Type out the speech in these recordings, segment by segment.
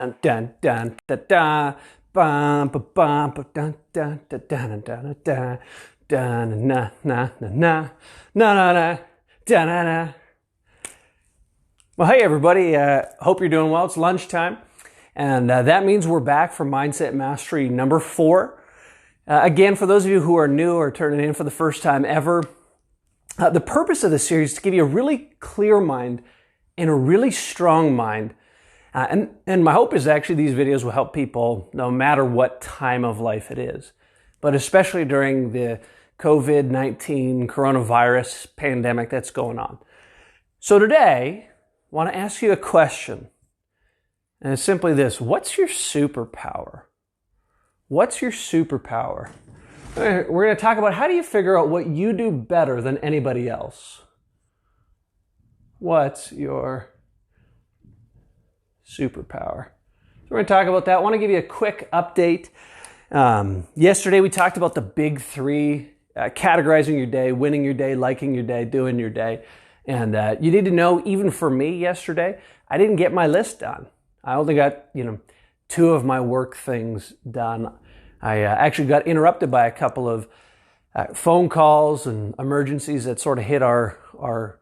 Dun dun dun da da bum ba bum ba dun dun da dun dun da dun na na na na na na na da na na. Well, hey everybody. Hope you're doing well. It's lunchtime, and that means we're back for Mindset Mastery number 4. Again, for those of you who are new or turning in for the first time ever, the purpose of this series is to give you a really clear mind and a really strong mind. And my hope is actually these videos will help people no matter what time of life it is, but especially during the COVID-19 coronavirus pandemic that's going on. So today, I want to ask you a question, and it's simply this: what's your superpower? What's your superpower? We're going to talk about how do you figure out what you do better than anybody else. What's your superpower? So we're going to talk about that. I want to give you a quick update. Yesterday we talked about the big 3, categorizing your day, winning your day, liking your day, doing your day. And you need to know, even for me yesterday, I didn't get my list done. I only got, 2 of my work things done. I actually got interrupted by a couple of phone calls and emergencies that sort of hit our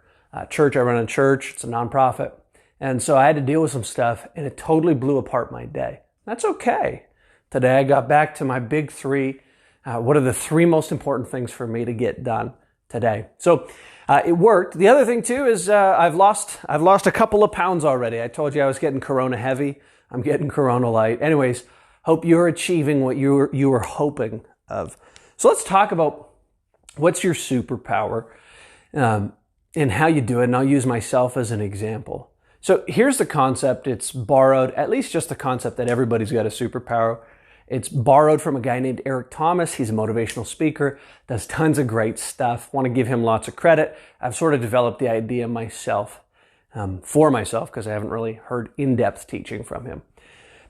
church. I run a church. It's a nonprofit. And so I had to deal with some stuff, and it totally blew apart my day. That's okay. Today I got back to my big 3. What are the 3 most important things for me to get done today? So it worked. The other thing too is I've lost a couple of pounds already. I told you I was getting Corona heavy. I'm getting Corona light. Anyways, hope you're achieving what you were hoping of. So let's talk about what's your superpower and how you do it. And I'll use myself as an example. So here's the concept. It's borrowed, at least just the concept that everybody's got a superpower. It's borrowed from a guy named Eric Thomas. He's a motivational speaker, does tons of great stuff. Want to give him lots of credit. I've sort of developed the idea myself, for myself, because I haven't really heard in-depth teaching from him.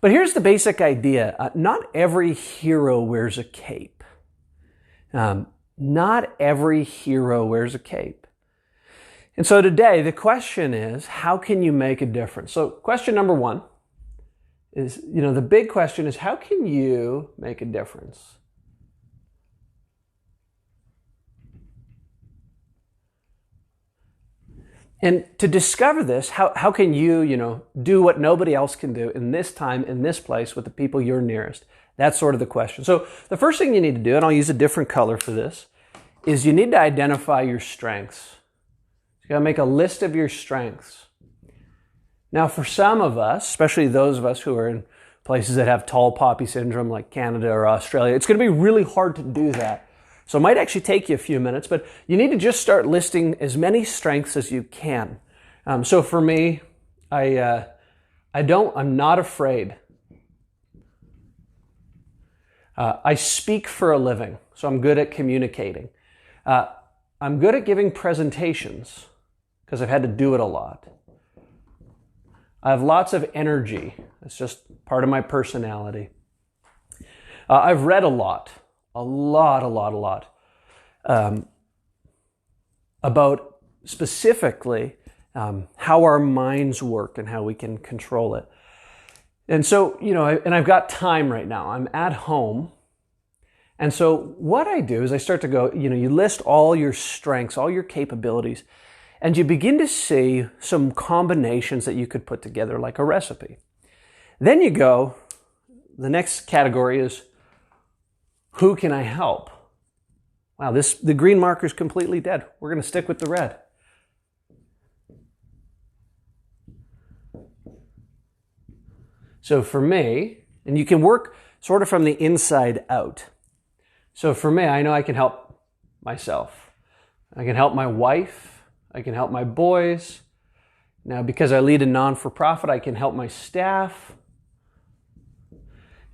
But here's the basic idea. Not every hero wears a cape. Not every hero wears a cape. And so today, the question is, how can you make a difference? So question number 1 is, the big question is, how can you make a difference? And to discover this, how can you, do what nobody else can do in this time, in this place, with the people you're nearest? That's sort of the question. So the first thing you need to do, and I'll use a different color for this, is you need to identify your strengths. You got to make a list of your strengths. Now, for some of us, especially those of us who are in places that have tall poppy syndrome like Canada or Australia, it's going to be really hard to do that. So it might actually take you a few minutes, but you need to just start listing as many strengths as you can. So for me, I'm not afraid. I speak for a living, so I'm good at communicating. I'm good at giving presentations, because I've had to do it a lot. I have lots of energy. It's just part of my personality. I've read a lot about specifically how our minds work and how we can control it. And so, and I've got time right now. I'm at home. And so what I do is I start to go, you list all your strengths, all your capabilities, and you begin to see some combinations that you could put together like a recipe. Then you go, the next category is, who can I help? Wow, the green marker is completely dead. We're going to stick with the red. So for me, and you can work sort of from the inside out. So for me, I know I can help myself. I can help my wife. I can help my boys. Now, because I lead a non-for-profit, I can help my staff.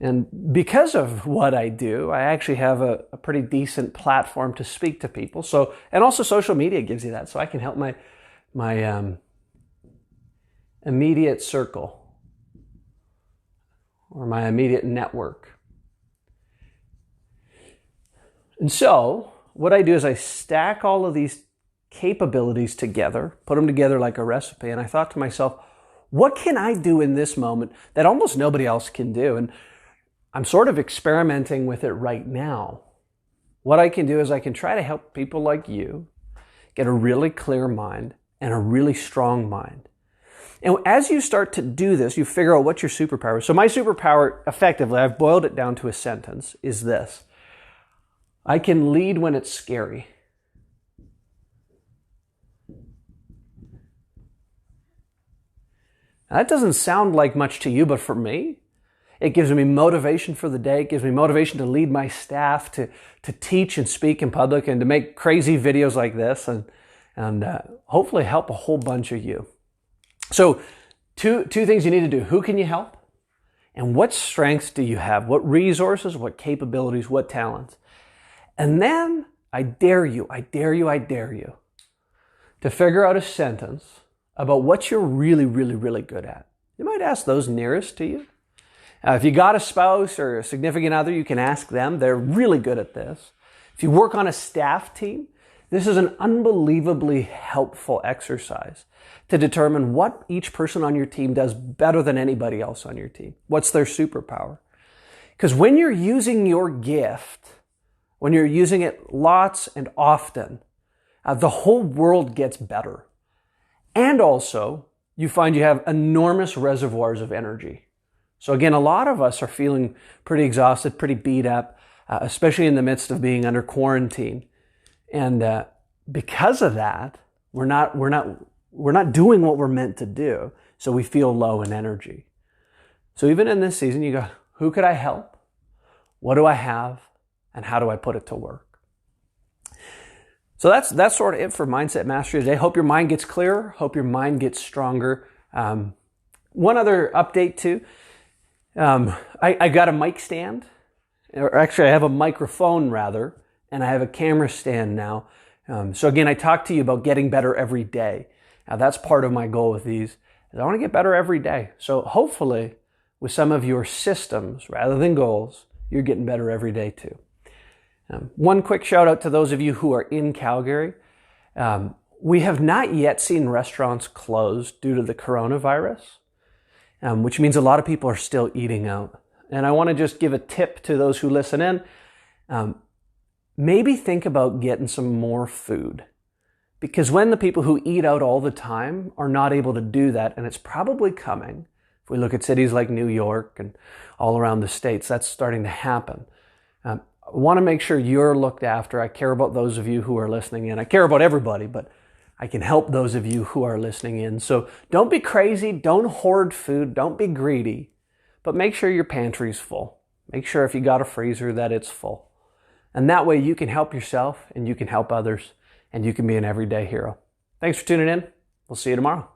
And because of what I do, I actually have a pretty decent platform to speak to people. So, and also social media gives you that. So I can help my immediate circle or my immediate network. And so what I do is I stack all of these capabilities together, put them together like a recipe. And I thought to myself, What can I do in this moment that almost nobody else can do? And I'm sort of experimenting with it right now. What I can do is I can try to help people like you get a really clear mind and a really strong mind. And as you start to do this, you figure out what your superpower is. So my superpower, effectively, I've boiled it down to a sentence, is this. I can lead when it's scary. Now, that doesn't sound like much to you, but for me, it gives me motivation for the day. It gives me motivation to lead my staff, to teach and speak in public, and to make crazy videos like this, and hopefully help a whole bunch of you. So two things you need to do. Who can you help? And what strengths do you have? What resources, what capabilities, what talents? And then I dare you to figure out a sentence about what you're really, really, really good at. You might ask those nearest to you. If you got a spouse or a significant other, you can ask them. They're really good at this. If you work on a staff team, this is an unbelievably helpful exercise to determine what each person on your team does better than anybody else on your team. What's their superpower? Because when you're using your gift, when you're using it lots and often, the whole world gets better. And also, you find you have enormous reservoirs of energy. So again, a lot of us are feeling pretty exhausted, pretty beat up, especially in the midst of being under quarantine. And because of that, we're not doing what we're meant to do. So we feel low in energy. So even in this season, you go, who could I help? What do I have? And how do I put it to work? So that's sort of it for Mindset Mastery today. Hope your mind gets clearer. Hope your mind gets stronger. One other update too. I got a mic stand, or actually I have a microphone rather, and I have a camera stand now. So again, I talked to you about getting better every day. Now that's part of my goal with these, is I want to get better every day. So hopefully with some of your systems rather than goals, you're getting better every day too. One quick shout out to those of you who are in Calgary. We have not yet seen restaurants close due to the coronavirus, which means a lot of people are still eating out. And I want to just give a tip to those who listen in. Maybe think about getting some more food. Because when the people who eat out all the time are not able to do that, and it's probably coming, if we look at cities like New York and all around the States, that's starting to happen. I want to make sure you're looked after. I care about those of you who are listening in. I care about everybody, but I can help those of you who are listening in. So don't be crazy. Don't hoard food. Don't be greedy. But make sure your pantry's full. Make sure if you got a freezer that it's full. And that way you can help yourself and you can help others and you can be an everyday hero. Thanks for tuning in. We'll see you tomorrow.